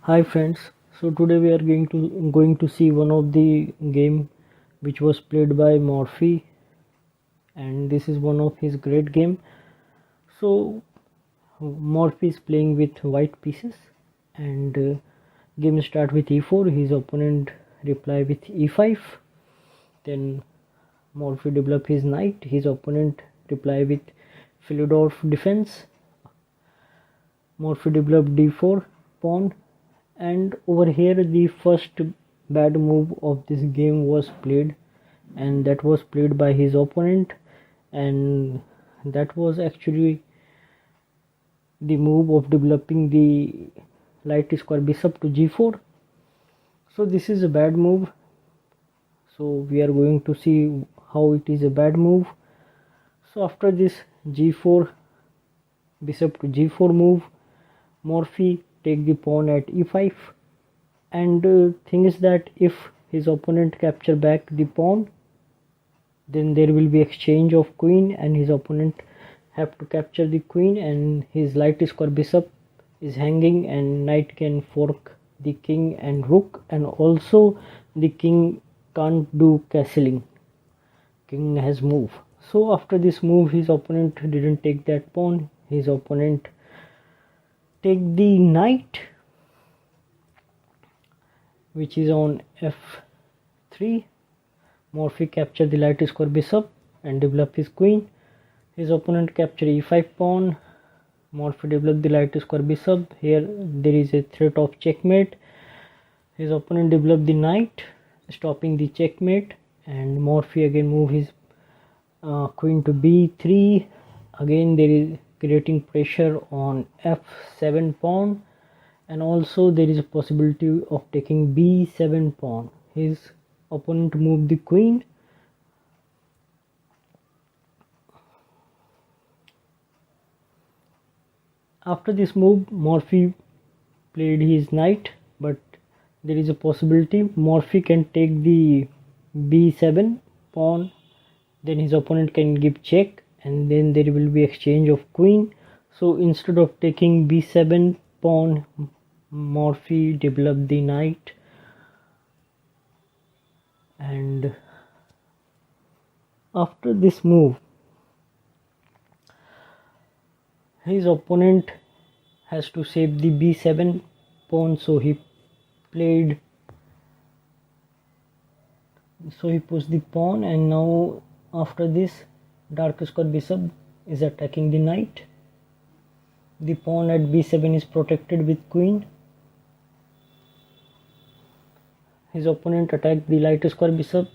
Hi friends, so today we are going to see one of the game which was played by Morphy, and this is one of his great game. So Morphy is playing with white pieces, and game start with e4. His opponent reply with e5. Then Morphy develop his knight. His opponent reply with Philidorf defense. Morphy developed d4 pawn, and over here the first bad move of this game was played, and that was played by his opponent, and that was actually the move of developing the light square bishop to g4. So this is a bad move, so we are going to see how it is a bad move. So after this g4 bishop to g4 move, Morphy take the pawn at e5, and thing is that if his opponent capture back the pawn, then there will be exchange of queen, and his opponent have to capture the queen, and his light square bishop is hanging, and knight can fork the king and rook, and also the king can't do castling. King has move. So after this move, his opponent didn't take that pawn. His opponent take the knight, which is on f3. Morphy capture the light square bishop and develop his queen. His opponent capture e5 pawn. Morphy develop the light square bishop. Here there is a threat of checkmate. His opponent develop the knight, stopping the checkmate, and Morphy again move his queen to b3. Again there is creating pressure on f7 pawn, and also there is a possibility of taking b7 pawn. His opponent moved the queen. After this move, Morphy played his knight, but there is a possibility Morphy can take the b7 pawn, then his opponent can give check, and then there will be exchange of queen. So instead of taking b7 pawn, Morphy developed the knight, and after this move, his opponent has to save the b7 pawn, so he pushed the pawn, and now after this dark square bishop is attacking the knight. The pawn at b7 is protected with queen. His opponent attacked the light square bishop,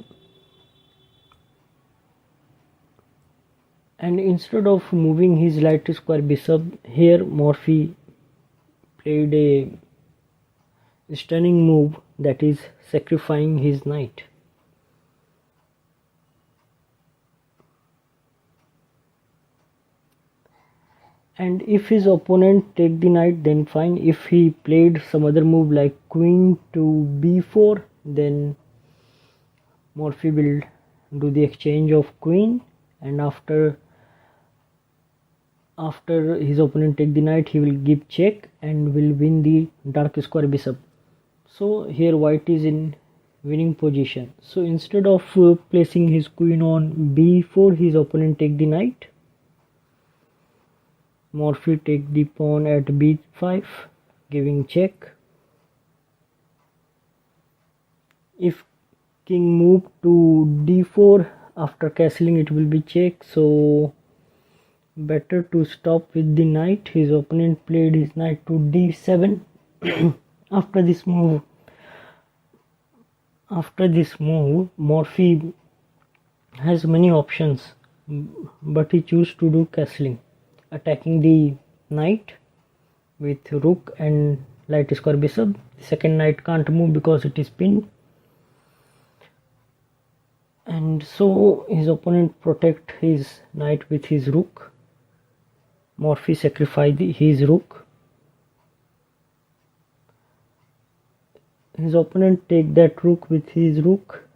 and instead of moving his light square bishop, here Morphy played a stunning move, that is sacrificing his knight. And if his opponent take the knight, then fine. If he played some other move like queen to b4, then Morphy will do the exchange of queen, and after his opponent take the knight, he will give check and will win the dark square bishop. So here white is in winning position. So instead of placing his queen on b4, his opponent take the knight. Morphy take the pawn at b5, giving check. If king move to d4, after castling it will be check, so better to stop with the knight. His opponent played his knight to d7. After this move, Morphy has many options, but he chose to do castling, attacking the knight with rook and light square bishop. The second knight can't move because it is pinned, and so his opponent protect his knight with his rook. Morphy sacrificed his rook. His opponent take that rook with his rook,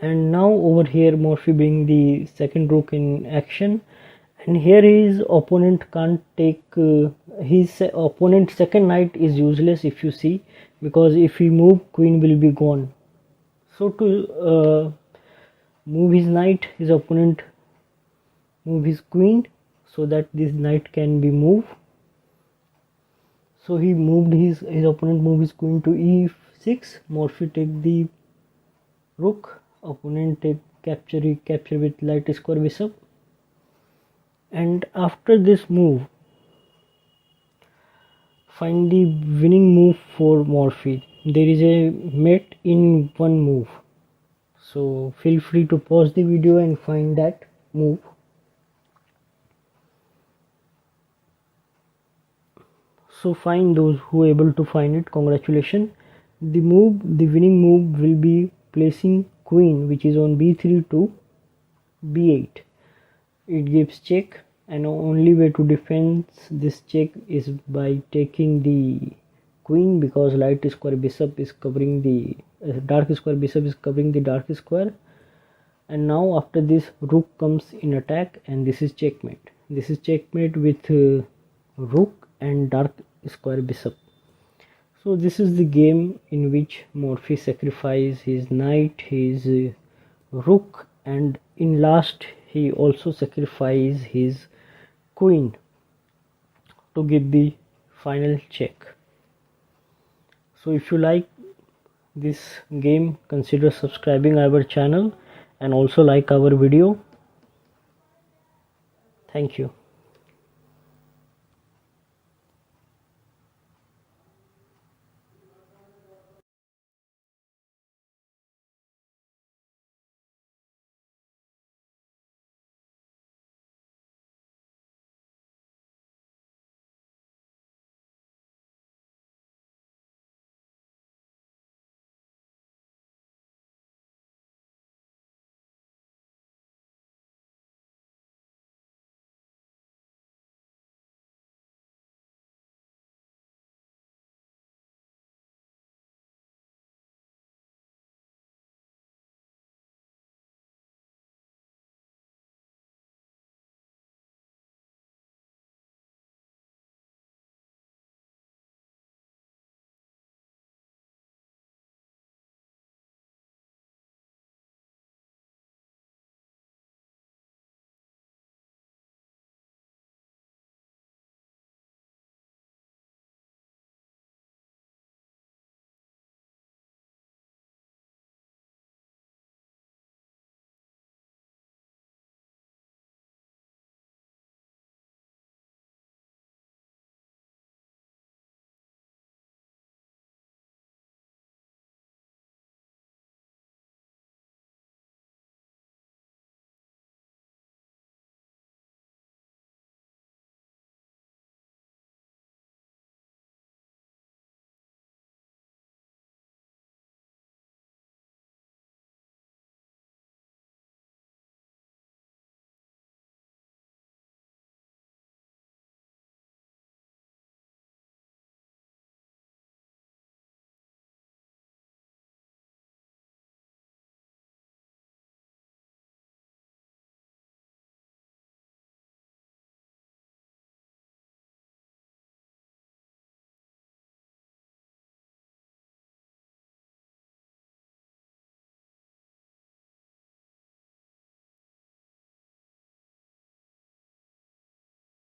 and now over here Morphy bring the second rook in action, and here his opponent can't take his opponent's second knight is useless. If you see, because if he move, queen will be gone. So to move his knight, his opponent move his queen so that this knight can be moved. So he moved his opponent moved his queen to e6. Morphy take the rook, opponent take capture with light square bishop. And after this move, find the winning move for Morphy. There is a mate in one move, so feel free to pause the video and find that move. So find those who are able to find it, congratulations. The winning move will be placing queen, which is on b3 to b8. It gives check, and the only way to defend this check is by taking the queen, because light square bishop is covering the dark square bishop is covering the dark square. And now after this, rook comes in attack, and this is checkmate. This is checkmate with rook and dark square bishop. So this is the game in which Morphy sacrifices his knight, his rook, and in last he also sacrifices his queen to give the final check. So if you like this game, consider subscribing our channel and also like our video. Thank you.